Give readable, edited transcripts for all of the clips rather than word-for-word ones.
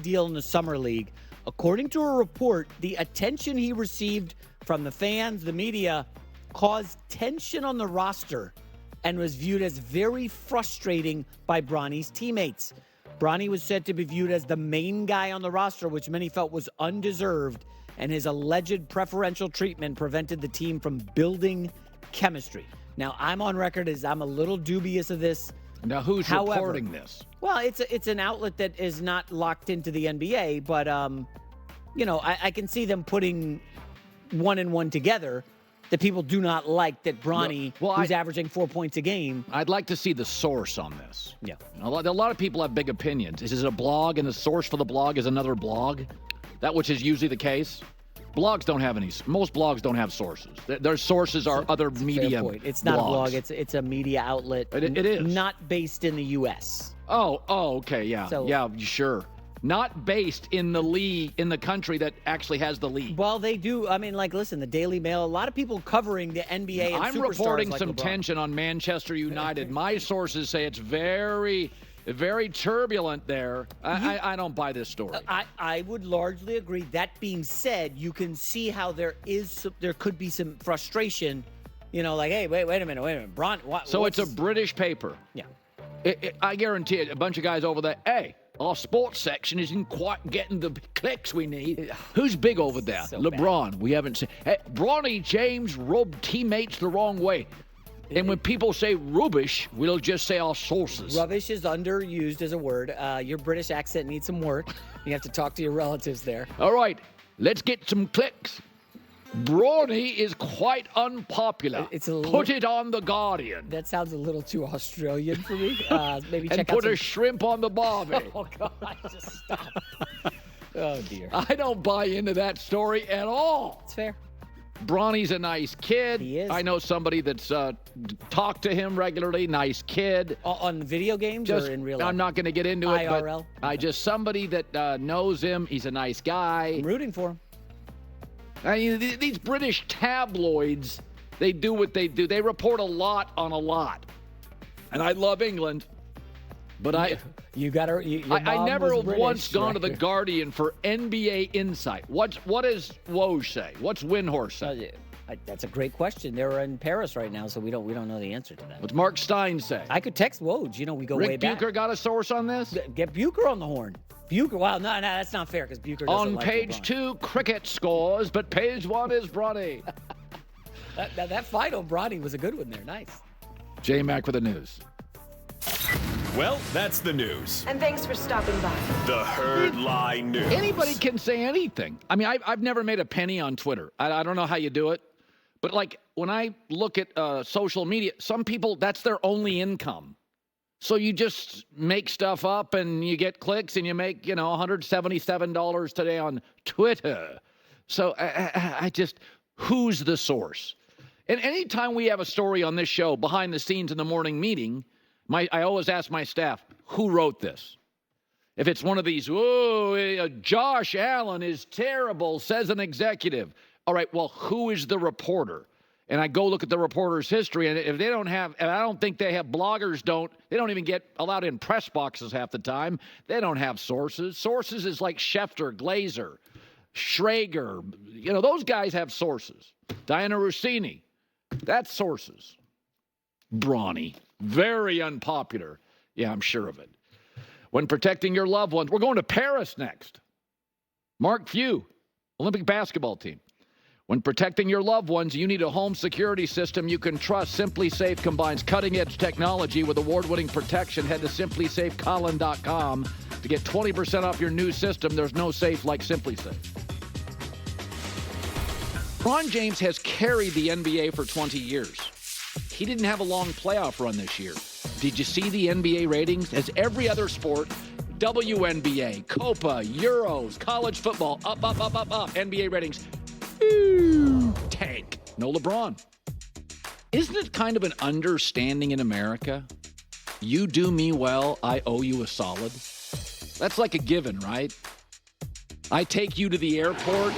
deal in the summer league. According to a report, the attention he received from the fans, the media, caused tension on the roster and was viewed as very frustrating by Bronny's teammates. Bronny was said to be viewed as the main guy on the roster, which many felt was undeserved, and his alleged preferential treatment prevented the team from building chemistry. Now, I'm on record as I'm a little dubious of this. Now, who's reporting this? Well, it's an outlet that is not locked into the NBA, but, I can see them putting one and one together. That people do not like that Bronny, who's averaging 4 points a game. I'd like to see the source on this. Yeah. A lot of people have big opinions. Is it a blog, and the source for the blog is another blog? That which is usually the case. Blogs don't have any. Most blogs don't have sources. Their sources are other media. Fair point. It's not blogs. a blog. It's a media outlet. It is not based in the U.S. Oh, okay, yeah, sure. Not based in the league, in the country that actually has the league. Well, they do. I mean, listen, the Daily Mail, a lot of people covering the NBA and I'm superstars reporting like some LeBron. tension on Manchester United. My sources say it's very, very turbulent there. I don't buy this story. I would largely agree. That being said, you can see how there could be some frustration. Hey, wait a minute. So it's a British paper. Yeah. I guarantee it, a bunch of guys over there, hey, our sports section isn't quite getting the clicks we need. Who's big over there? So LeBron. bad. We haven't seen. Hey, Bronny James rubbed teammates the wrong way. And when people say rubbish, we'll just say our sources. Rubbish is underused as a word. Your British accent needs some work. You have to talk to your relatives there. All right, let's get some clicks. Bronny is quite unpopular. Put it on The Guardian. That sounds a little too Australian for me. Maybe and check put out a shrimp on the barbie. Oh, God, just stop. Oh, dear. I don't buy into that story at all. It's fair. Bronny's a nice kid. He is. I know somebody that's talked to him regularly. Nice kid. On video games or in real life? I'm not going to get into IRL? it, but somebody that knows him. He's a nice guy. I'm rooting for him. These British tabloids, they do what they do. They report a lot on a lot. And I love England, but I never once gone to The Guardian for NBA insight. What does Woj say? What's Windhorse say? That's a great question. They're in Paris right now, so we don't know the answer to that. What's Mark Stein say? I could text Woj. We go way back. Rick Bucher got a source on this? Get Bucher on the horn. Bucher, wow, no, that's not fair because Bucher doesn't like page LeBron. 2, cricket scores, but page 1 is Bronny. that final Bronny was a good one there. Nice. J-Mac with the news. Well, that's the news. And thanks for stopping by. The Herd Lie News. Anybody can say anything. I mean, I've never made a penny on Twitter. I don't know how you do it. But, when I look at social media, some people, that's their only income. So you just make stuff up and you get clicks and you make, $177 today on Twitter. So I just, who's the source? And anytime we have a story on this show, behind the scenes in the morning meeting, I always ask my staff, who wrote this? If it's one of these, Josh Allen is terrible, says an executive. All right, well, who is the reporter? And I go look at the reporter's history, and if they don't have, and I don't think they have, bloggers they don't even get allowed in press boxes half the time. They don't have sources. Sources is like Schefter, Glazer, Schrager. Those guys have sources. Diana Rossini, that's sources. Bronny, very unpopular. Yeah, I'm sure of it. When protecting your loved ones, we're going to Paris next. Mark Few, Olympic basketball team. When protecting your loved ones, you need a home security system you can trust. Simply Safe combines cutting-edge technology with award-winning protection. Head to simplysafecolin.com to get 20% off your new system. There's no safe like Simply Safe. Bron James has carried the NBA for 20 years. He didn't have a long playoff run this year. Did you see the NBA ratings? As every other sport, WNBA, Copa, Euros, college football, up. NBA ratings, tank. No LeBron. Isn't it kind of an understanding in America? You do me well, I owe you a solid. That's like a given, right? I take you to the airport.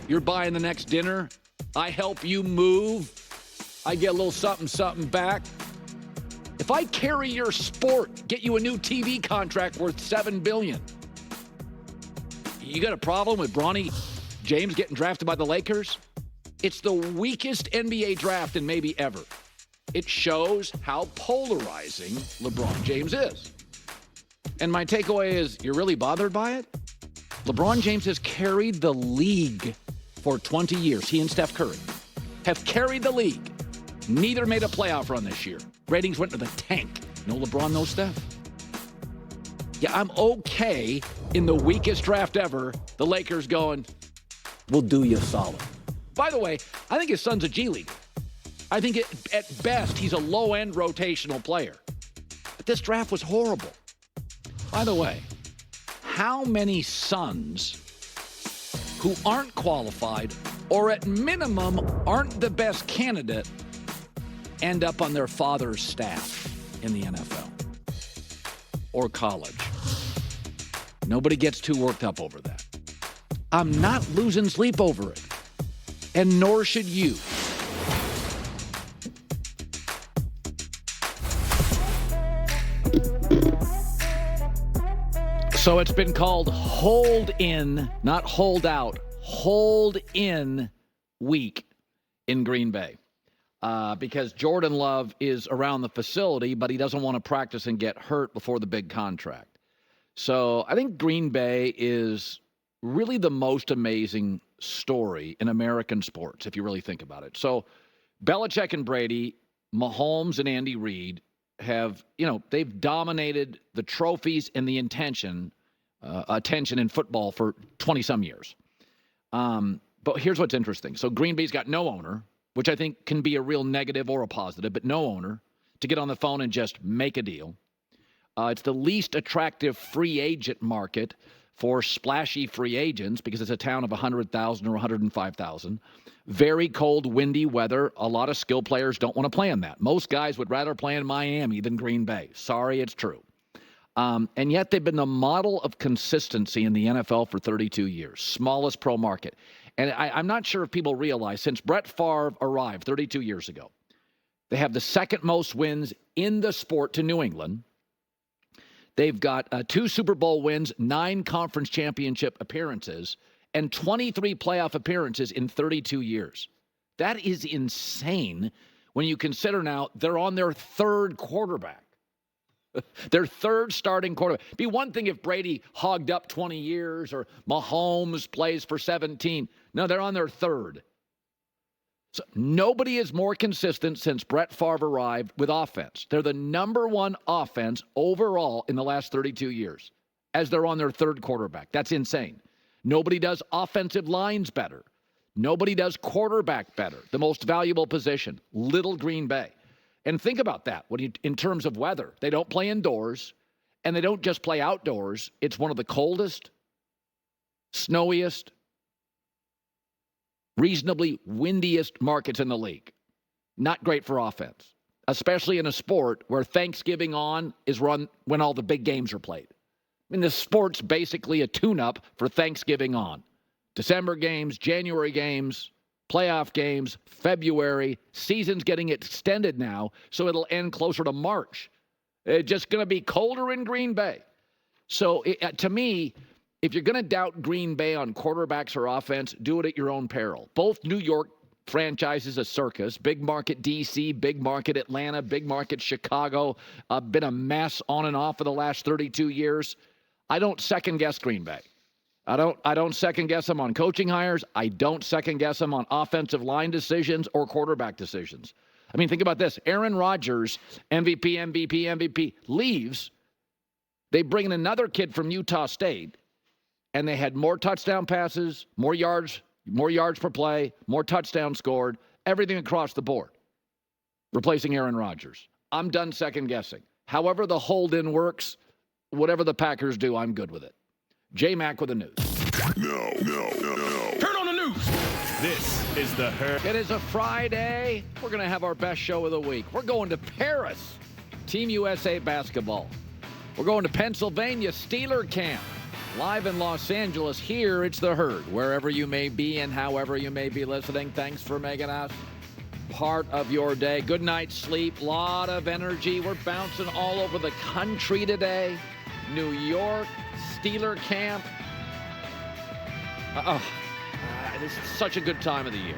You're buying the next dinner. I help you move. I get a little something back. If I carry your sport, get you a new TV contract worth $7 billion, You got a problem with Bronny James getting drafted by the Lakers? It's the weakest NBA draft in maybe ever. It shows how polarizing LeBron James is. And my takeaway is, you're really bothered by it? LeBron James has carried the league for 20 years. He and Steph Curry have carried the league. Neither made a playoff run this year. Ratings went to the tank. No LeBron, no Steph. Yeah, I'm okay in the weakest draft ever, the Lakers going, we'll do you a solid. By the way, I think his son's a G Leaguer. I think at best, he's a low-end rotational player. But this draft was horrible. By the way, how many sons who aren't qualified or at minimum aren't the best candidate end up on their father's staff in the NFL or college? Nobody gets too worked up over that. I'm not losing sleep over it, and nor should you. So it's been called hold in, not hold out, hold in week in Green Bay. Because Jordan Love is around the facility, but he doesn't want to practice and get hurt before the big contract. So I think Green Bay is really the most amazing story in American sports, if you really think about it. So Belichick and Brady, Mahomes and Andy Reid have, they've dominated the trophies and the attention in football for 20-some years. But here's what's interesting. So Green Bay's got no owner, which I think can be a real negative or a positive, but no owner to get on the phone and just make a deal. It's the least attractive free agent market for splashy free agents because it's a town of 100,000 or 105,000. Very cold, windy weather. A lot of skill players don't want to play in that. Most guys would rather play in Miami than Green Bay. Sorry, it's true. And yet they've been the model of consistency in the NFL for 32 years. Smallest pro market. And I'm not sure if people realize, since Brett Favre arrived 32 years ago, they have the second most wins in the sport to New England. They've got 2 Super Bowl wins, 9 conference championship appearances, and 23 playoff appearances in 32 years. That is insane when you consider now they're on their third quarterback. Their third starting quarterback. It'd be one thing if Brady hogged up 20 years or Mahomes plays for 17. No, they're on their third. So nobody is more consistent since Brett Favre arrived with offense. They're the number 1 offense overall in the last 32 years as they're on their third quarterback. That's insane. Nobody does offensive lines better. Nobody does quarterback better. The most valuable position, little Green Bay. And think about that in terms of weather. They don't play indoors, and they don't just play outdoors. It's one of the coldest, snowiest, reasonably windiest markets in the league. Not great for offense, especially in a sport where Thanksgiving on is run when all the big games are played. I mean, the sport's basically a tune-up for Thanksgiving on. December games, January games, playoff games, February. Season's getting extended now, so it'll end closer to March. It's just going to be colder in Green Bay. So to me, if you're going to doubt Green Bay on quarterbacks or offense, do it at your own peril. Both New York franchises a circus. Big market D.C., big market Atlanta, big market Chicago. Been a mess on and off for the last 32 years. I don't second-guess Green Bay. I don't second-guess them on coaching hires. I don't second-guess them on offensive line decisions or quarterback decisions. I mean, think about this. Aaron Rodgers, MVP, leaves. They bring in another kid from Utah State, and they had more touchdown passes, more yards per play, more touchdowns scored, everything across the board, replacing Aaron Rodgers. I'm done second-guessing. However the hold-in works, whatever the Packers do, I'm good with it. J-Mac with the news. No. Turn on the news. This is the Herd. It is a Friday. We're going to have our best show of the week. We're going to Paris, Team USA basketball. We're going to Pennsylvania, Steeler camp. Live in Los Angeles, here it's the Herd. Wherever you may be and however you may be listening, thanks for making us part of your day. Good night's sleep, lot of energy. We're bouncing all over the country today. New York, Steeler camp. This is such a good time of the year.